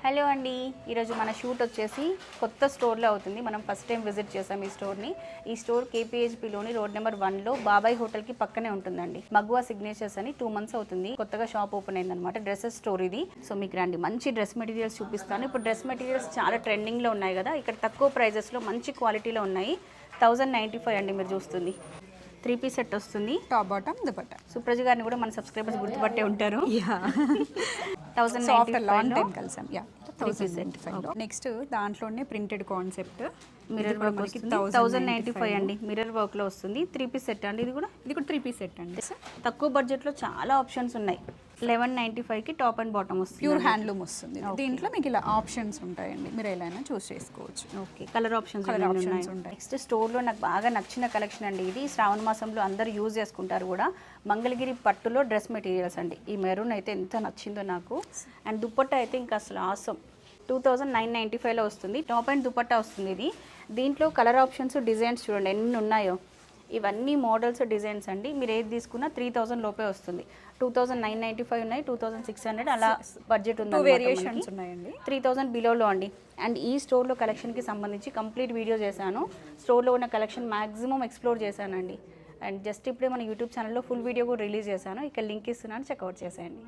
Hello అండి, ఈరోజు మన షూట్ వచ్చేసి కొత్త స్టోర్లో అవుతుంది. మనం ఫస్ట్ టైం విజిట్ చేసాం ఈ స్టోర్ని. ఈ స్టోర్ కేపీహెచ్బిలోని రోడ్ నెంబర్ 1లో బాబాయ్ హోటల్కి పక్కనే ఉంటుందండి. మగువా సిగ్నేచర్స్ అని 2 months అవుతుంది కొత్తగా షాప్ ఓపెన్ అయిందనమాట. డ్రెస్సెస్ స్టోర్ ఇది. సో మీకు రండి, మంచి డ్రెస్ మెటీరియల్స్ చూపిస్తాను. ఇప్పుడు డ్రెస్ మెటీరియల్స్ చాలా ట్రెండింగ్లో ఉన్నాయి కదా, ఇక్కడ తక్కువ ప్రైజెస్లో మంచి క్వాలిటీలో ఉన్నాయి. 1095 అండి మీరు చూస్తుంది. 3-piece సెట్ వస్తుంది, టాప్ బాటమ్ దుపట్టా. సుప్రజ గారిని కూడా మన సబ్స్క్రైబర్స్ గుర్తుపట్టే ఉంటారు. 1095 కలిసాం. 1095. నెక్స్ట్ దాంట్లోనే ప్రింటెడ్ కాన్సెప్ట్ మిర్రర్ వర్క్ వస్తుంది. 1095 అండి. మిర్రర్ వర్క్ లో వస్తుంది. 3-piece సెట్ అండి. ఇది కూడా 3-piece సెట్ అండి. తక్కువ బడ్జెట్ లో చాలా ఆప్షన్స్ ఉన్నాయి. 1195కి టాప్ అండ్ బాటమ్ వస్తుంది. ప్యూర్ హ్యాండ్లూమ్ వస్తుంది. దీంట్లో మీకు ఇలా ఆప్షన్స్ ఉంటాయండి, మీరు ఎలా అయినా చూస్ చేసుకోవచ్చు. ఓకే, కలర్ ఆప్షన్స్ ఉంటాయి. నెక్స్ట్ స్టోర్లో నాకు బాగా నచ్చిన కలెక్షన్ అండి ఇది. శ్రావణ మాసంలో అందరూ యూజ్ చేసుకుంటారు కూడా. మంగళగిరి పట్టులో డ్రెస్ మెటీరియల్స్ అండి. ఈ మెరూన్ అయితే ఎంత నచ్చిందో నాకు. అండ్ దుపట్టా అయితే ఇంకా అసలు ఆసం. 2995లో వస్తుంది. టాప్ అండ్ దుపట్టా వస్తుంది ఇది. దీంట్లో కలర్ ఆప్షన్స్, డిజైన్స్ చూడండి ఎన్ని ఉన్నాయో. ఇవన్నీ మోడల్స్, డిజైన్స్ అండి. మీరు ఏది తీసుకున్నా 3000 లోపే వస్తుంది. 2995 ఉన్నాయి, 2600 అలా బడ్జెట్ ఉంది. వేరియేషన్స్ ఉన్నాయండి. 3000 బిలోలో అండి. అండ్ ఈ స్టోర్లో కలెక్షన్కి సంబంధించి కంప్లీట్ వీడియో చేశాను. స్టోర్లో ఉన్న కలెక్షన్ మ్యాక్సిమం ఎక్స్ప్లోర్ చేశానండి. అండ్ జస్ట్ ఇప్పుడే మన యూట్యూబ్ ఛానల్లో ఫుల్ వీడియో కూడా రిలీజ్ చేశాను. ఇక్కడ లింక్ ఇస్తున్నాను, చెక్అవుట్ చేసేయండి.